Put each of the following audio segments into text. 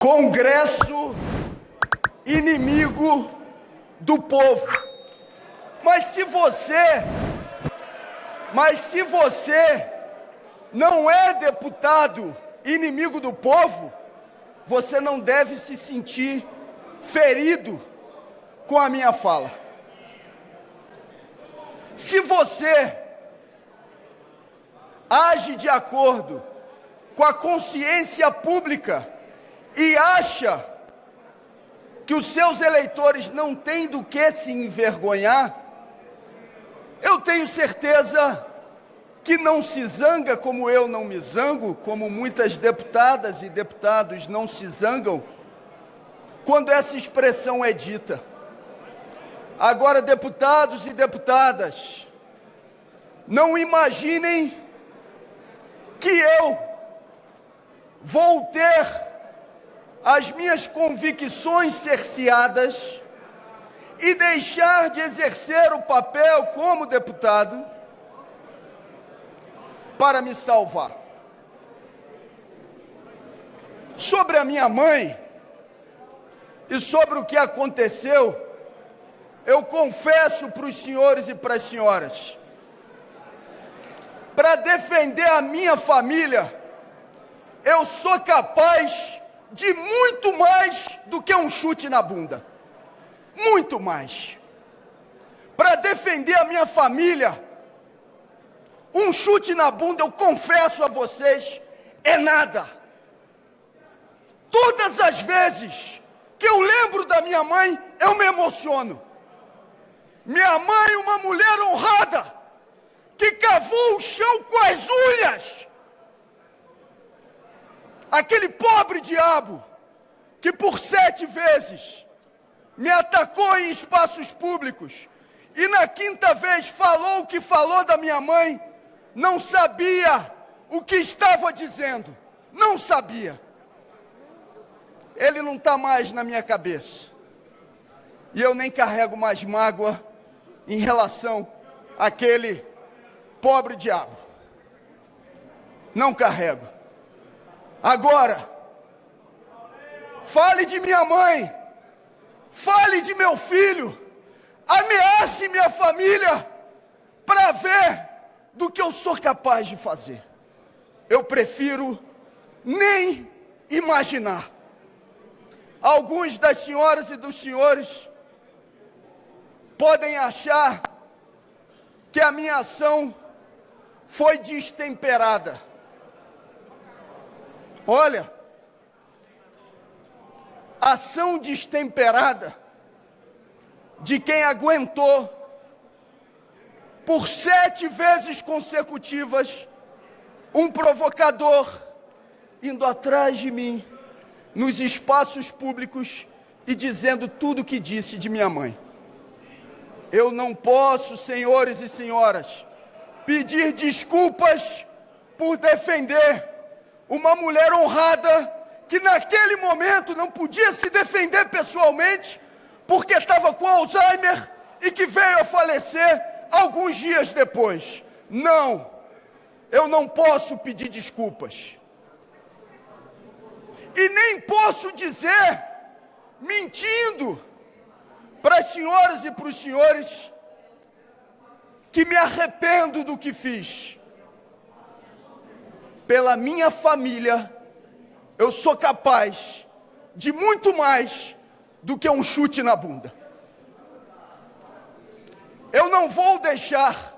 Congresso inimigo do povo. Mas se você não é deputado inimigo do povo, você não deve se sentir ferido com a minha fala. Se você age de acordo com a consciência pública e acha que os seus eleitores não têm do que se envergonhar, eu tenho certeza que não se zanga como eu não me zango, como muitas deputadas e deputados não se zangam, quando essa expressão é dita. Agora, deputados e deputadas, não imaginem que eu vou ter as minhas convicções cerceadas e deixar de exercer o papel como deputado para me salvar. Sobre a minha mãe e sobre o que aconteceu, eu confesso para os senhores e para as senhoras, para defender a minha família, eu sou capaz de muito mais do que um chute na bunda. Muito mais. Para defender a minha família, um chute na bunda, eu confesso a vocês, é nada. Todas as vezes que eu lembro da minha mãe, eu me emociono. Minha mãe, uma mulher honrada, que cavou o chão com as unhas. Aquele pobre diabo que por 7 vezes me atacou em espaços públicos e na 5ª vez falou o que falou da minha mãe, não sabia o que estava dizendo, não sabia. Ele não está mais na minha cabeça e eu nem carrego mais mágoa em relação àquele pobre diabo. Não carrego. Agora, fale de minha mãe, fale de meu filho, ameace minha família para ver do que eu sou capaz de fazer. Eu prefiro nem imaginar. Alguns das senhoras e dos senhores podem achar que a minha ação foi destemperada. Olha, ação destemperada de quem aguentou por 7 vezes consecutivas um provocador indo atrás de mim nos espaços públicos e dizendo tudo o que disse de minha mãe. Eu não posso, senhores e senhoras, pedir desculpas por defender uma mulher honrada que naquele momento não podia se defender pessoalmente porque estava com Alzheimer e que veio a falecer alguns dias depois. Não, eu não posso pedir desculpas. E nem posso dizer, mentindo, para as senhoras e para os senhores, que me arrependo do que fiz. Pela minha família, eu sou capaz de muito mais do que um chute na bunda. Eu não vou deixar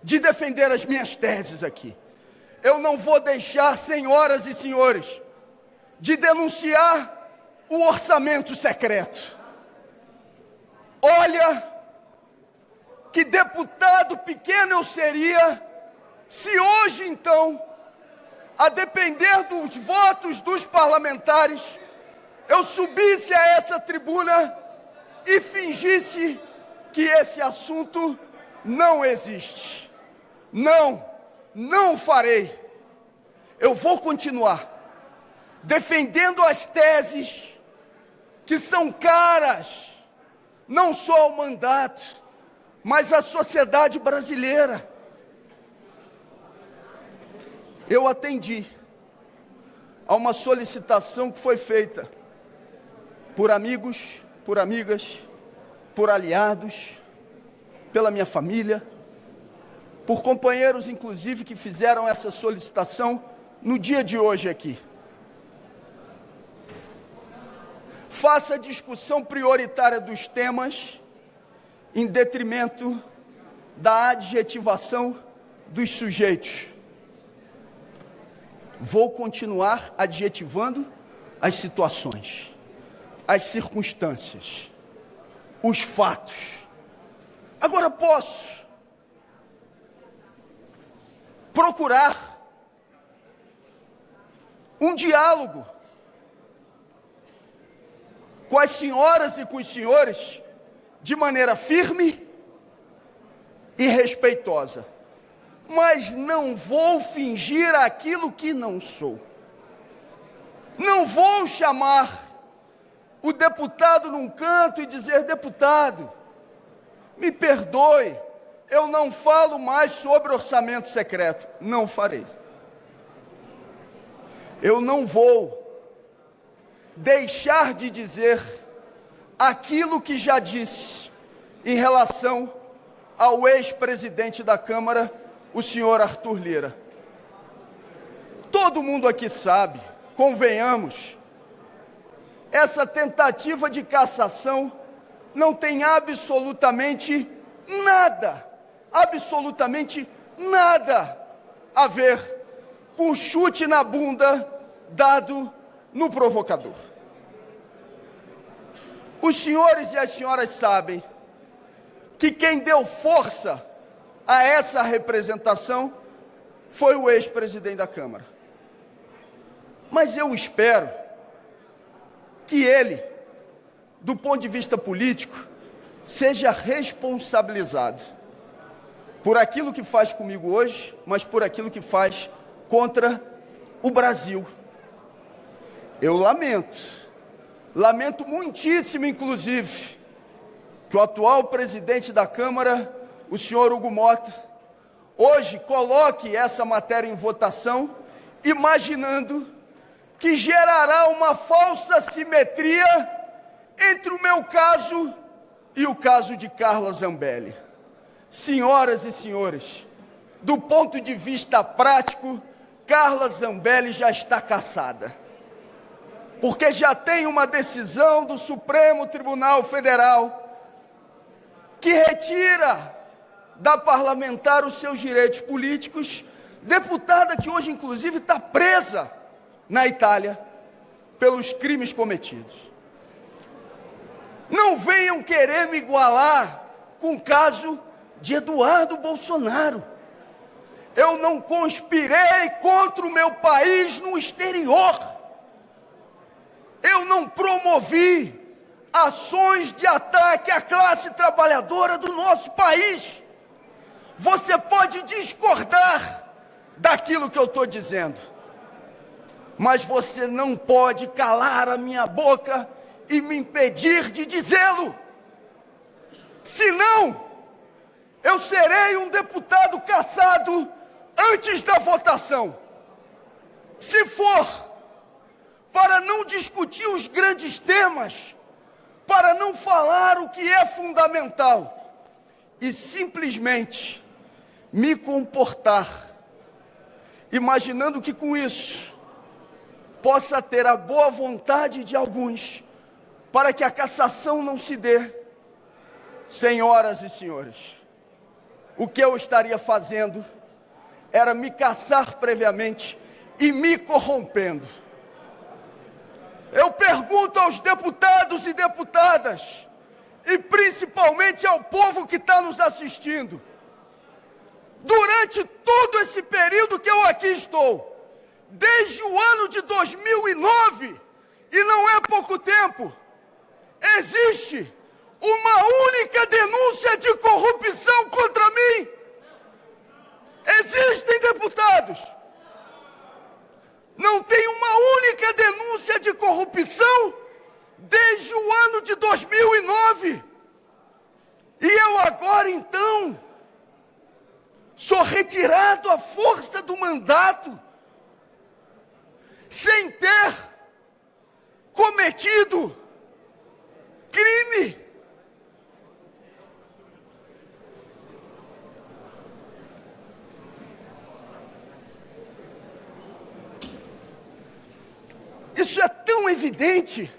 de defender as minhas teses aqui. Eu não vou deixar, senhoras e senhores, de denunciar o orçamento secreto. Olha, que deputado pequeno eu seria se hoje, então, a depender dos votos dos parlamentares, eu subisse a essa tribuna e fingisse que esse assunto não existe. Não, não farei. Eu vou continuar defendendo as teses que são caras, não só ao mandato, mas à sociedade brasileira. Eu atendi a uma solicitação que foi feita por amigos, por amigas, por aliados, pela minha família, por companheiros, inclusive, que fizeram essa solicitação no dia de hoje aqui. Faça a discussão prioritária dos temas em detrimento da adjetivação dos sujeitos. Vou continuar adjetivando as situações, as circunstâncias, os fatos. Agora posso procurar um diálogo com as senhoras e com os senhores de maneira firme e respeitosa, mas não vou fingir aquilo que não sou. Não vou chamar o deputado num canto e dizer: deputado, me perdoe, eu não falo mais sobre orçamento secreto. Não farei. Eu não vou deixar de dizer aquilo que já disse em relação ao ex-presidente da Câmara, o senhor Arthur Lira. Todo mundo aqui sabe, convenhamos, essa tentativa de cassação não tem absolutamente nada a ver com o chute na bunda dado no provocador. Os senhores e as senhoras sabem que quem deu força a essa representação foi o ex-presidente da Câmara. Mas eu espero que ele, do ponto de vista político, seja responsabilizado por aquilo que faz comigo hoje, mas por aquilo que faz contra o Brasil. Eu lamento muitíssimo, inclusive, que o atual presidente da Câmara, o senhor Hugo Mota, hoje coloque essa matéria em votação, imaginando que gerará uma falsa simetria entre o meu caso e o caso de Carla Zambelli. Senhoras e senhores, do ponto de vista prático, Carla Zambelli já está cassada, porque já tem uma decisão do Supremo Tribunal Federal que retira da parlamentar os seus direitos políticos, deputada que hoje, inclusive, está presa na Itália pelos crimes cometidos. Não venham querer me igualar com o caso de Eduardo Bolsonaro. Eu não conspirei contra o meu país no exterior. Eu não promovi ações de ataque à classe trabalhadora do nosso país. Você pode discordar daquilo que eu estou dizendo, mas você não pode calar a minha boca e me impedir de dizê-lo. Senão, eu serei um deputado cassado antes da votação. Se for para não discutir os grandes temas, para não falar o que é fundamental e simplesmente me comportar, imaginando que com isso possa ter a boa vontade de alguns para que a cassação não se dê, senhoras e senhores, o que eu estaria fazendo era me cassar previamente e me corrompendo. Eu pergunto aos deputados e deputadas, e principalmente ao povo que está nos assistindo, durante todo esse período que eu aqui estou, desde o ano de 2009, e não é pouco tempo, existe uma única denúncia de corrupção contra mim? Existem, deputados? Não tem uma única denúncia de corrupção desde o ano de 2009. E eu agora, então, sou retirado à força do mandato, sem ter cometido crime. Isso é tão evidente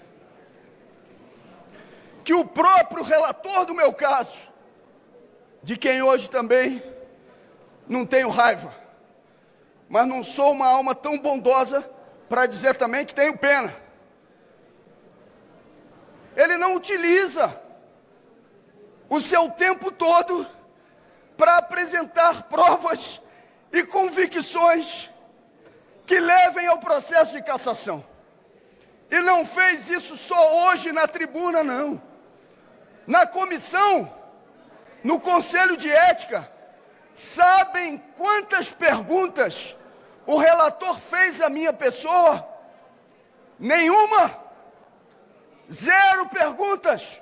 que o próprio relator do meu caso, de quem hoje também não tenho raiva, mas não sou uma alma tão bondosa para dizer também que tenho pena. Ele não utiliza o seu tempo todo para apresentar provas e convicções que levem ao processo de cassação. E não fez isso só hoje na tribuna, não. Na comissão, no Conselho de Ética, sabem quantas perguntas o relator fez à minha pessoa? Nenhuma. 0 perguntas.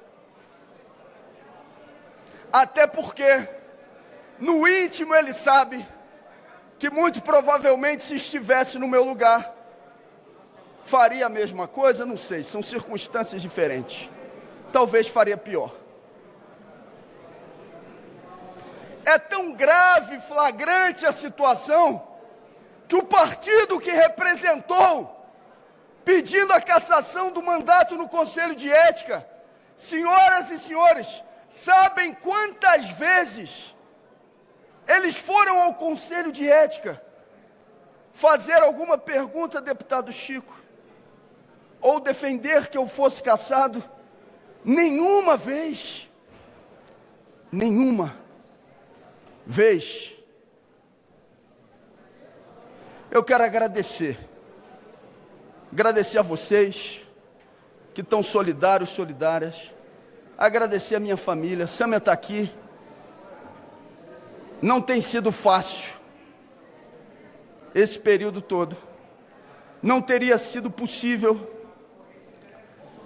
Até porque, no íntimo, ele sabe que muito provavelmente, se estivesse no meu lugar, faria a mesma coisa, não sei, são circunstâncias diferentes. Talvez faria pior. É tão grave, flagrante a situação, que o partido que representou, pedindo a cassação do mandato no Conselho de Ética, senhoras e senhores, sabem quantas vezes eles foram ao Conselho de Ética fazer alguma pergunta, deputado Chico, ou defender que eu fosse cassado? Nenhuma vez. Nenhuma vez. Eu quero agradecer a vocês que estão solidários, solidárias, agradecer a minha família. Sâmia está aqui. Não tem sido fácil esse período todo. Não teria sido possível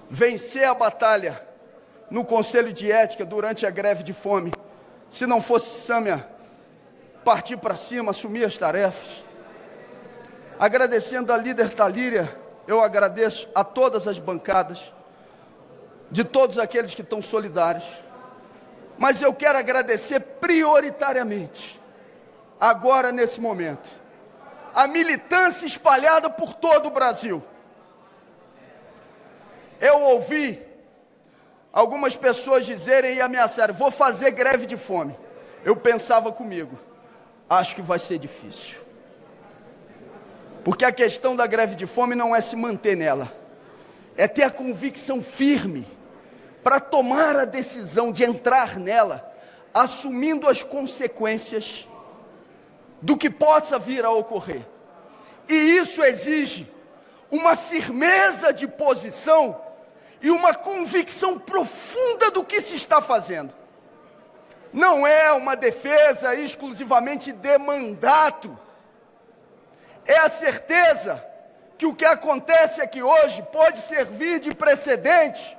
vencer a batalha no Conselho de Ética durante a greve de fome, se não fosse Sâmia partir para cima, assumir as tarefas. Agradecendo a líder Talíria, eu agradeço a todas as bancadas, de todos aqueles que estão solidários, mas eu quero agradecer prioritariamente, agora nesse momento, a militância espalhada por todo o Brasil. Eu ouvi algumas pessoas dizerem e ameaçarem: vou fazer greve de fome. Eu pensava comigo, acho que vai ser difícil. Porque a questão da greve de fome não é se manter nela, é ter a convicção firme para tomar a decisão de entrar nela, assumindo as consequências do que possa vir a ocorrer. E isso exige uma firmeza de posição e uma convicção profunda do que se está fazendo. Não é uma defesa exclusivamente de mandato. É a certeza que o que acontece aqui hoje pode servir de precedente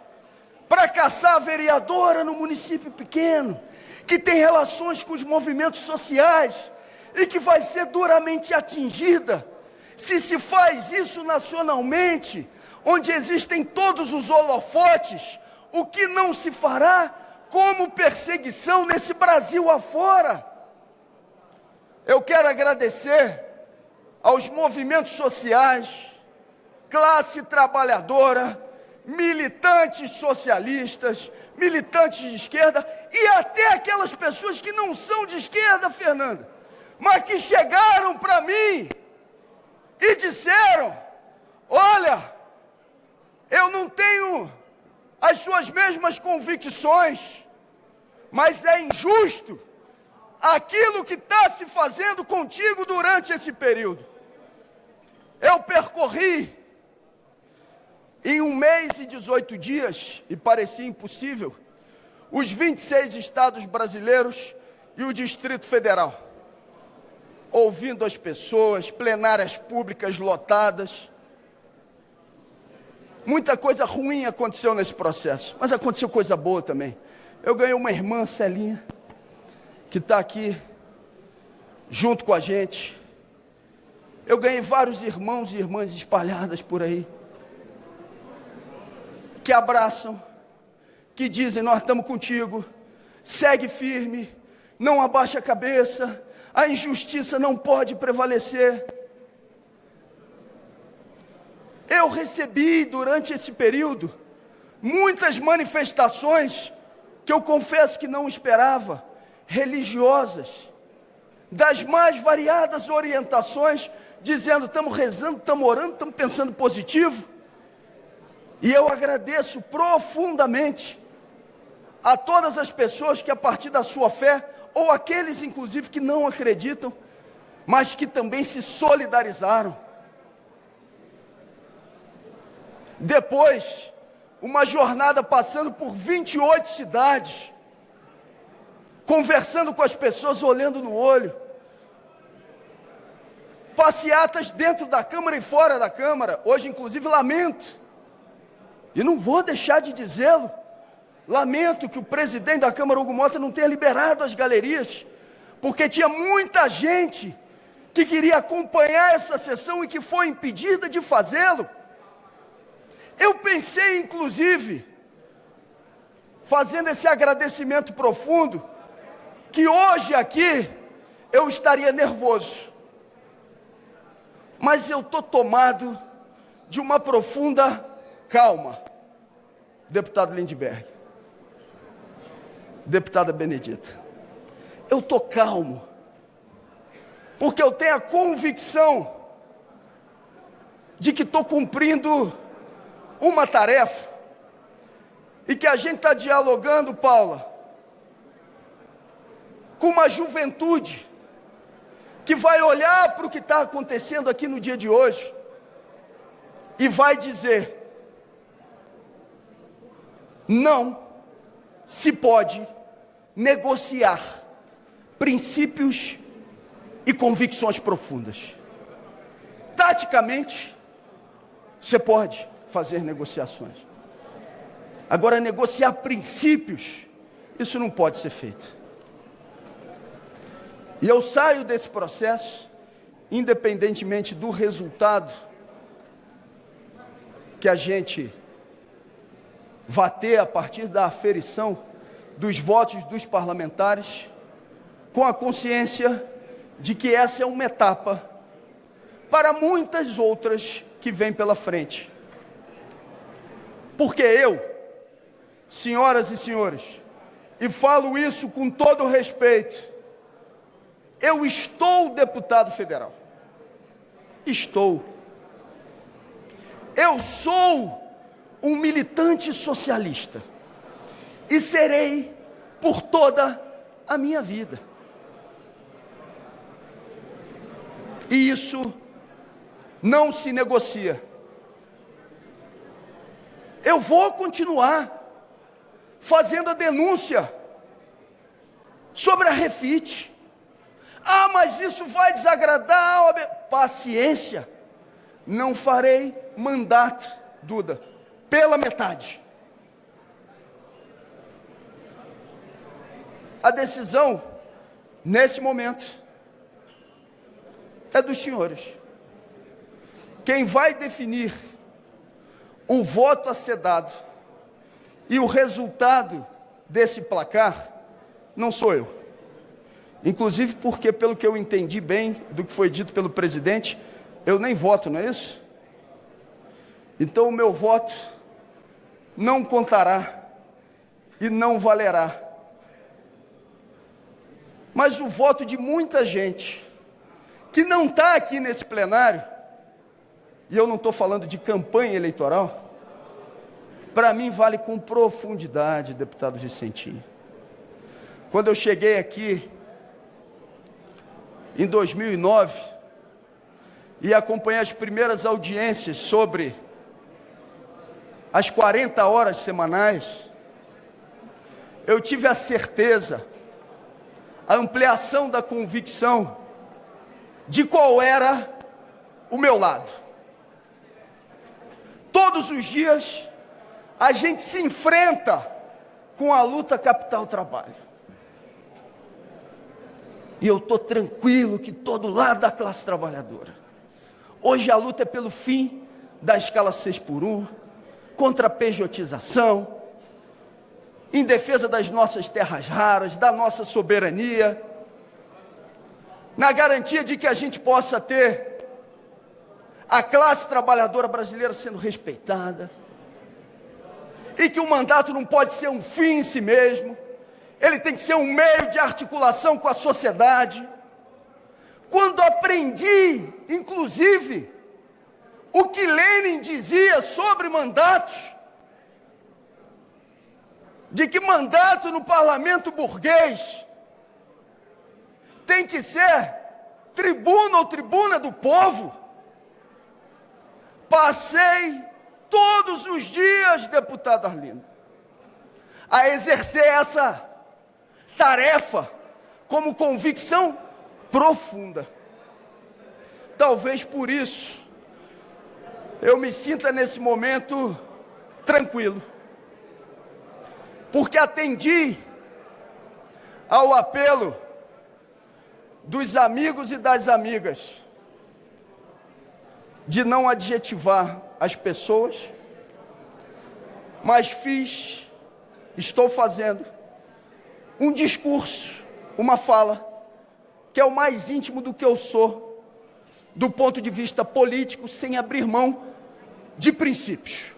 para caçar a vereadora no município pequeno, que tem relações com os movimentos sociais e que vai ser duramente atingida. Se se faz isso nacionalmente, onde existem todos os holofotes, o que não se fará como perseguição nesse Brasil afora? Eu quero agradecer aos movimentos sociais, classe trabalhadora, militantes socialistas, militantes de esquerda e até aquelas pessoas que não são de esquerda, Fernanda, mas que chegaram para mim e disseram: olha, eu não tenho as suas mesmas convicções, mas é injusto aquilo que está se fazendo contigo durante esse período. Eu percorri em 1 mês e 18 dias, e parecia impossível, os 26 estados brasileiros e o Distrito Federal, ouvindo as pessoas, plenárias públicas lotadas. Muita coisa ruim aconteceu nesse processo, mas aconteceu coisa boa também. Eu ganhei uma irmã, Celinha, que está aqui junto com a gente, Eu ganhei vários irmãos e irmãs espalhadas por aí, que abraçam, que dizem: nós estamos contigo, segue firme, não abaixa a cabeça, a injustiça não pode prevalecer. Eu recebi durante esse período muitas manifestações que eu confesso que não esperava, religiosas, das mais variadas orientações, dizendo: estamos rezando, estamos orando, estamos pensando positivo. E eu agradeço profundamente a todas as pessoas que, a partir da sua fé, ou aqueles inclusive que não acreditam, mas que também se solidarizaram. Depois, uma jornada passando por 28 cidades, conversando com as pessoas, olhando no olho, passeatas dentro da Câmara e fora da Câmara. Hoje, inclusive, lamento, e não vou deixar de dizê-lo, lamento que o presidente da Câmara, Hugo Mota, não tenha liberado as galerias, porque tinha muita gente que queria acompanhar essa sessão e que foi impedida de fazê-lo. Eu pensei, inclusive, fazendo esse agradecimento profundo, que hoje aqui eu estaria nervoso, mas eu estou tomado de uma profunda calma. Deputado Lindbergh, deputada Benedita, eu estou calmo, porque eu tenho a convicção de que estou cumprindo uma tarefa, e que a gente está dialogando, Paula, com uma juventude que vai olhar para o que está acontecendo aqui no dia de hoje e vai dizer: não se pode negociar princípios e convicções profundas. Taticamente, você pode fazer negociações. Agora, negociar princípios, isso não pode ser feito. E eu saio desse processo, independentemente do resultado que a gente vai ter a partir da aferição dos votos dos parlamentares, com a consciência de que essa é uma etapa para muitas outras que vêm pela frente. Porque eu, senhoras e senhores, e falo isso com todo respeito, eu estou deputado federal. Estou. Eu sou um militante socialista e serei por toda a minha vida. E isso não se negocia. Eu vou continuar fazendo a denúncia sobre a Refit. Ah, mas isso vai desagradar a OAB. Paciência, não farei mandato, Duda, pela metade. A decisão, nesse momento, é dos senhores. Quem vai definir o voto a ser dado e o resultado desse placar não sou eu. Inclusive porque, pelo que eu entendi bem do que foi dito pelo presidente, eu nem voto, não é isso? Então o meu voto não contará e não valerá. Mas o voto de muita gente que não está aqui nesse plenário, e eu não estou falando de campanha eleitoral, para mim vale com profundidade, deputado Vicentinho. Quando eu cheguei aqui em 2009 e acompanhei as primeiras audiências sobre as 40 horas semanais, eu tive a certeza, a ampliação da convicção de qual era o meu lado. Todos os dias a gente se enfrenta com a luta capital-trabalho. E eu estou tranquilo que todo lado da classe trabalhadora. Hoje a luta é pelo fim da escala 6x1, contra a pejotização, em defesa das nossas terras raras, da nossa soberania, na garantia de que a gente possa ter a classe trabalhadora brasileira sendo respeitada, e que o mandato não pode ser um fim em si mesmo, ele tem que ser um meio de articulação com a sociedade. Quando aprendi, inclusive, o que Lenin dizia sobre mandatos, de que mandato no parlamento burguês tem que ser tribuno ou tribuna do povo, passei todos os dias, deputado Arlindo, a exercer essa tarefa como convicção profunda. Talvez por isso eu me sinta nesse momento tranquilo, porque atendi ao apelo dos amigos e das amigas de não adjetivar as pessoas, mas estou fazendo um discurso, uma fala, que é o mais íntimo do que eu sou, do ponto de vista político, sem abrir mão de princípios.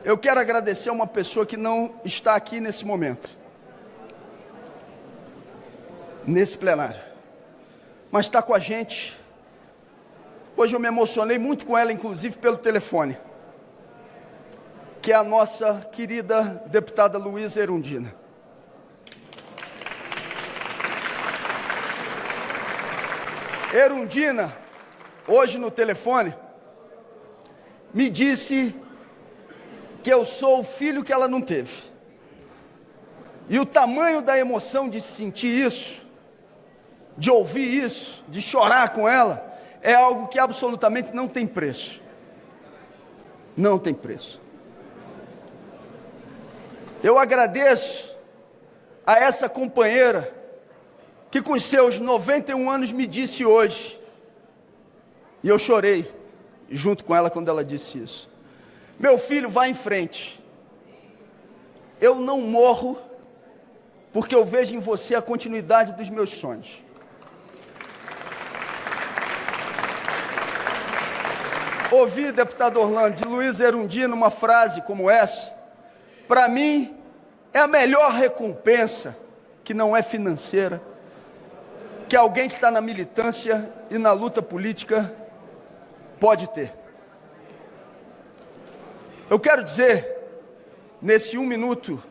Eu quero agradecer a uma pessoa que não está aqui nesse momento, nesse plenário, mas está com a gente. Hoje eu me emocionei muito com ela, inclusive pelo telefone, que é a nossa querida deputada Luísa Erundina. Erundina, hoje no telefone, me disse que eu sou o filho que ela não teve. E o tamanho da emoção de sentir isso, de ouvir isso, de chorar com ela, é algo que absolutamente não tem preço. Não tem preço. Eu agradeço a essa companheira que com seus 91 anos me disse hoje, e eu chorei junto com ela quando ela disse isso: meu filho, vá em frente. Eu não morro porque eu vejo em você a continuidade dos meus sonhos. Ouvi, deputado Orlando, de Luísa Erundina, uma frase como essa, para mim, é a melhor recompensa, que não é financeira, que alguém que está na militância e na luta política pode ter. Eu quero dizer, nesse 1 minuto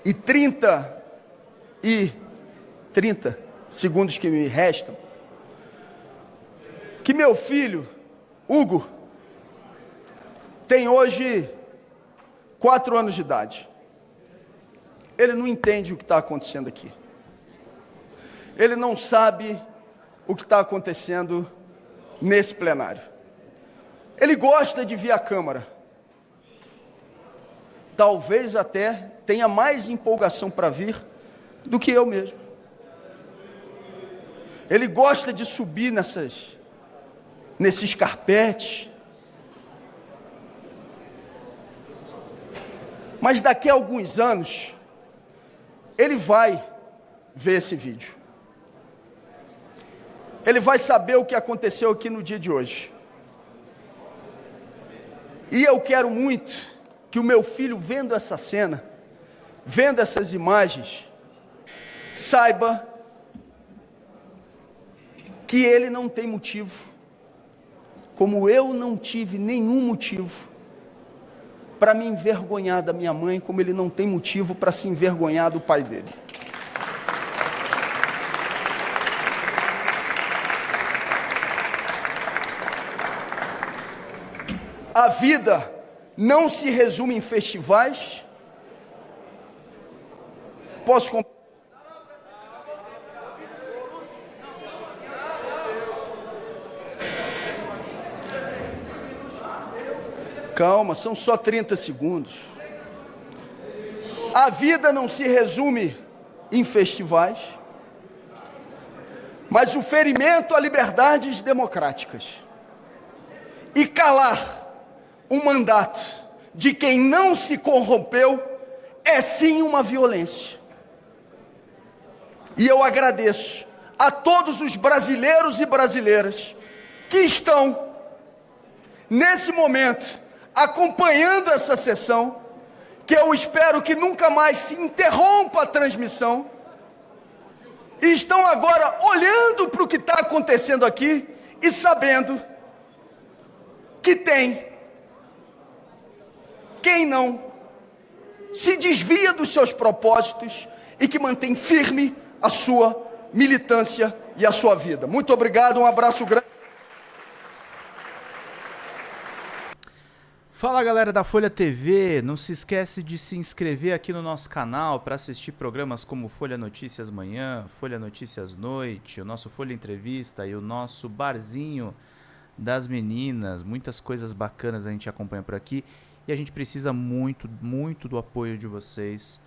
e 30 segundos que me restam, que meu filho, Hugo, tem hoje 4 anos de idade. Ele não entende o que está acontecendo aqui. Ele não sabe o que está acontecendo nesse plenário. Ele gosta de vir à Câmara. Talvez até tenha mais empolgação para vir do que eu mesmo. Ele gosta de subir nesses carpetes. Mas daqui a alguns anos, ele vai ver esse vídeo. Ele vai saber o que aconteceu aqui no dia de hoje. E eu quero muito que o meu filho, vendo essa cena, vendo essas imagens, saiba que ele não tem motivo, como eu não tive nenhum motivo para me envergonhar da minha mãe, como ele não tem motivo para se envergonhar do pai dele. A vida não se resume em festivais. Calma, são só 30 segundos. A vida não se resume em festivais, mas o ferimento a liberdades democráticas. E calar um mandato de quem não se corrompeu é sim uma violência. E eu agradeço a todos os brasileiros e brasileiras que estão, nesse momento, acompanhando essa sessão, que eu espero que nunca mais se interrompa a transmissão, e estão agora olhando para o que está acontecendo aqui e sabendo que tem quem não se desvia dos seus propósitos e que mantém firme a sua militância e a sua vida. Muito obrigado, um abraço grande. Fala galera da Folha TV, não se esquece de se inscrever aqui no nosso canal para assistir programas como Folha Notícias Manhã, Folha Notícias Noite, o nosso Folha Entrevista e o nosso Barzinho das Meninas. Muitas coisas bacanas a gente acompanha por aqui e a gente precisa muito, muito do apoio de vocês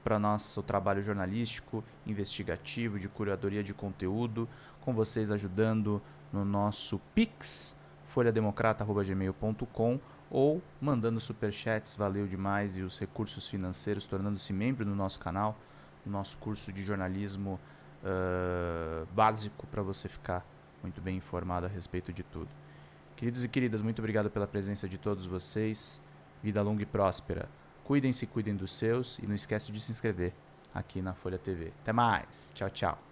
para nosso trabalho jornalístico, investigativo, de curadoria de conteúdo, com vocês ajudando no nosso Pix, folhademocrata@gmail.com, ou mandando superchats, valeu demais, e os recursos financeiros, tornando-se membro do nosso canal, no nosso curso de jornalismo básico, para você ficar muito bem informado a respeito de tudo. Queridos e queridas, muito obrigado pela presença de todos vocês, vida longa e próspera. Cuidem-se, cuidem dos seus, e não esquece de se inscrever aqui na Folha TV. Até mais, tchau, tchau.